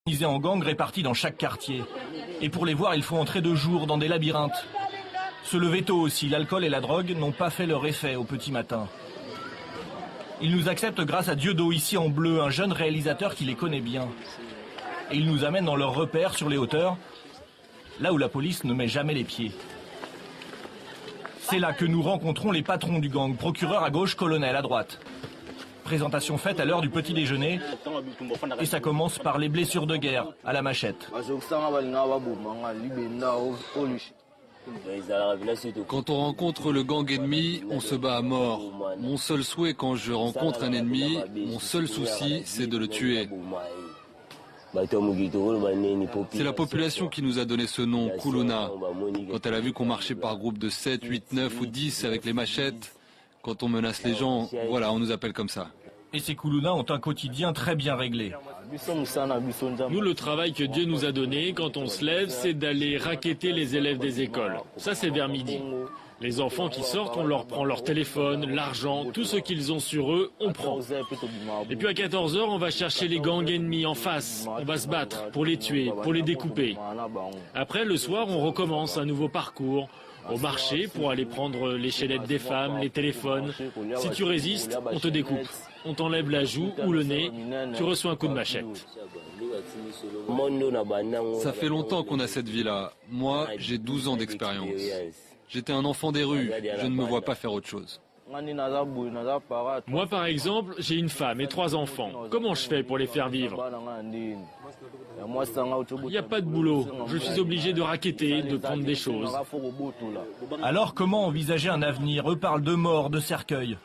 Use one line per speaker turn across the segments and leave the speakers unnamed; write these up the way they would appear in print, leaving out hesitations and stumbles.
organisés en gang répartis dans chaque quartier. Et pour les voir, il faut entrer de jour dans des labyrinthes. Se lever tôt aussi, l'alcool et la drogue n'ont pas fait leur effet au petit matin. Ils nous acceptent grâce à Dieudo ici en bleu, un jeune réalisateur qui les connaît bien. Et ils nous amènent dans leurs repères sur les hauteurs, là où la police ne met jamais les pieds. C'est là que nous rencontrons les patrons du gang, procureur à gauche, colonel à droite. Présentation faite à l'heure du petit déjeuner, et ça commence par les blessures de guerre à la machette.
Quand on rencontre le gang ennemi, on se bat à mort. Mon seul souhait quand je rencontre un ennemi, mon seul souci, c'est de le tuer. C'est la population qui nous a donné ce nom, Kuluna. Quand elle a vu qu'on marchait par groupe de 7, 8, 9 ou 10 avec les machettes, quand on menace les gens, voilà, on nous appelle comme ça.
Et ces Kuluna ont un quotidien très bien réglé.
Nous, le travail que Dieu nous a donné, quand on se lève, c'est d'aller racketter les élèves des écoles. Ça, c'est vers midi. Les enfants qui sortent, on leur prend leur téléphone, l'argent, tout ce qu'ils ont sur eux, on prend. Et puis à 14 h, on va chercher les gangs ennemis en face. On va se battre pour les tuer, pour les découper. Après, le soir, on recommence un nouveau parcours. Au marché pour aller prendre les chaînettes des femmes, les téléphones. Si tu résistes, on te découpe. On t'enlève la joue ou le nez, tu reçois un coup de machette.
Ça fait longtemps qu'on a cette vie-là. Moi, j'ai 12 ans d'expérience. J'étais un enfant des rues, je ne me vois pas faire autre chose.
Moi, par exemple, j'ai une femme et 3 enfants. Comment je fais pour les faire vivre? Il n'y a pas de boulot. Je suis obligé de racketter, de prendre des choses.
Alors comment envisager un avenir? Eux parlent de mort, de cercueil,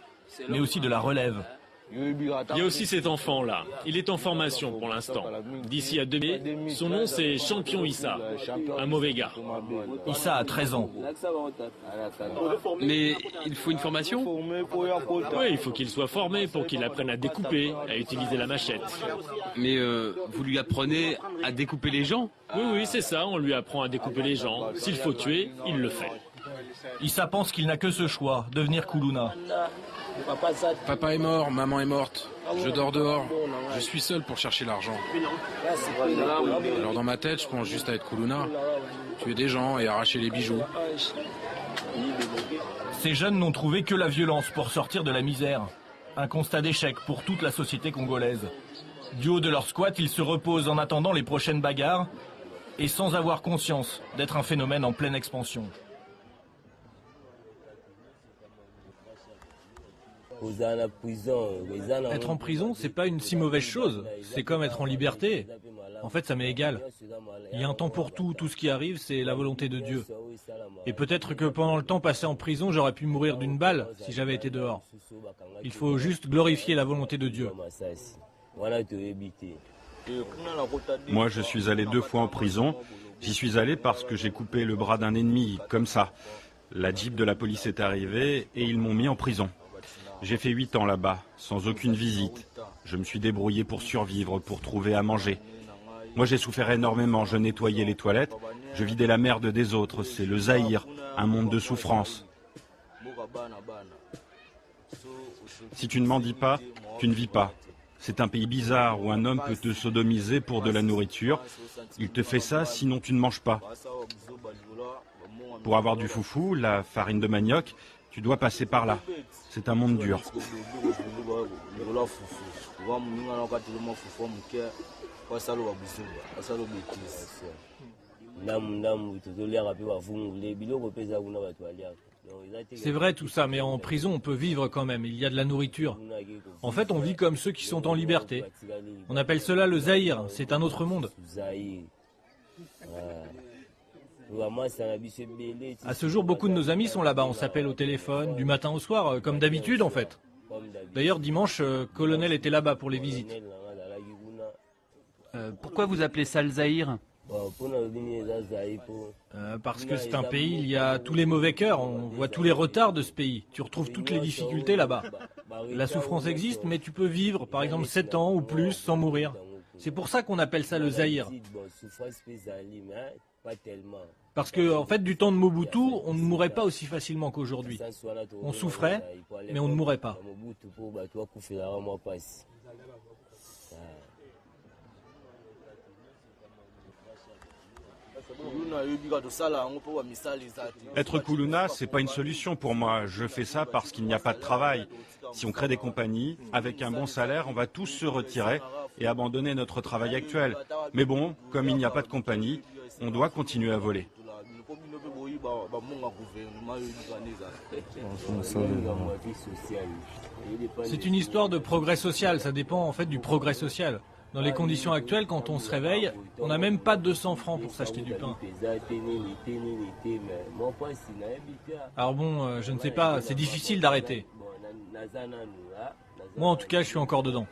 mais aussi de la relève.
Il y a aussi cet enfant-là. Il est en formation pour l'instant. D'ici à 2 mai, son nom c'est Champion Issa. Un mauvais gars.
Issa a 13 ans.
Mais il faut une formation?
Oui, il faut qu'il soit formé pour qu'il apprenne à découper, à utiliser la machette.
Mais vous lui apprenez à découper les gens?
Oui, c'est ça, on lui apprend à découper les gens. S'il faut tuer, il le fait.
Issa pense qu'il n'a que ce choix, devenir Kuluna.
Papa est mort, maman est morte. Je dors dehors. Je suis seul pour chercher l'argent. Alors dans ma tête, je pense juste à être Kuluna. Tuer des gens et arracher les bijoux.
Ces jeunes n'ont trouvé que la violence pour sortir de la misère. Un constat d'échec pour toute la société congolaise. Du haut de leur squat, ils se reposent en attendant les prochaines bagarres et sans avoir conscience d'être un phénomène en pleine expansion.
Être en prison, c'est pas une si mauvaise chose. C'est comme être en liberté. En fait, ça m'est égal. Il y a un temps pour tout. Tout ce qui arrive, c'est la volonté de Dieu. Et peut-être que pendant le temps passé en prison, j'aurais pu mourir d'une balle si j'avais été dehors. Il faut juste glorifier la volonté de Dieu.
Moi, je suis allé 2 fois en prison. J'y suis allé parce que j'ai coupé le bras d'un ennemi, comme ça. La Jeep de la police est arrivée et ils m'ont mis en prison. J'ai fait 8 ans là-bas, sans aucune visite. Je me suis débrouillé pour survivre, pour trouver à manger. Moi, j'ai souffert énormément. Je nettoyais les toilettes, je vidais la merde des autres. C'est le Zaïre, un monde de souffrance. Si tu ne m'en dis pas, tu ne vis pas. C'est un pays bizarre où un homme peut te sodomiser pour de la nourriture. Il te fait ça, sinon tu ne manges pas. Pour avoir du foufou, la farine de manioc, tu dois passer par là. C'est un monde dur.
C'est vrai tout ça, mais en prison, on peut vivre quand même. Il y a de la nourriture. En fait, on vit comme ceux qui sont en liberté. On appelle cela le Zaïre. C'est un autre monde. À ce jour, beaucoup de nos amis sont là-bas. On s'appelle au téléphone, du matin au soir, comme d'habitude en fait. D'ailleurs, dimanche, Colonel était là-bas pour les visites.
Pourquoi vous appelez ça le Zaïre?
Parce que c'est un pays, il y a tous les mauvais cœurs, on voit tous les retards de ce pays. Tu retrouves toutes les difficultés là-bas. La souffrance existe, mais tu peux vivre, par exemple, 7 ans ou plus sans mourir. C'est pour ça qu'on appelle ça le Zaïre. Parce que, en fait, du temps de Mobutu, on ne mourait pas aussi facilement qu'aujourd'hui. On souffrait, mais on ne mourait pas.
Être Kuluna, c'est pas une solution pour moi. Je fais ça parce qu'il n'y a pas de travail. Si on crée des compagnies, avec un bon salaire, on va tous se retirer et abandonner notre travail actuel. Mais bon, comme il n'y a pas de compagnie, on doit continuer à voler.
C'est une histoire de progrès social, ça dépend en fait du progrès social. Dans les conditions actuelles, quand on se réveille, on n'a même pas 200 francs pour s'acheter du pain. Alors bon, je ne sais pas, c'est difficile d'arrêter. Moi en tout cas, je suis encore dedans.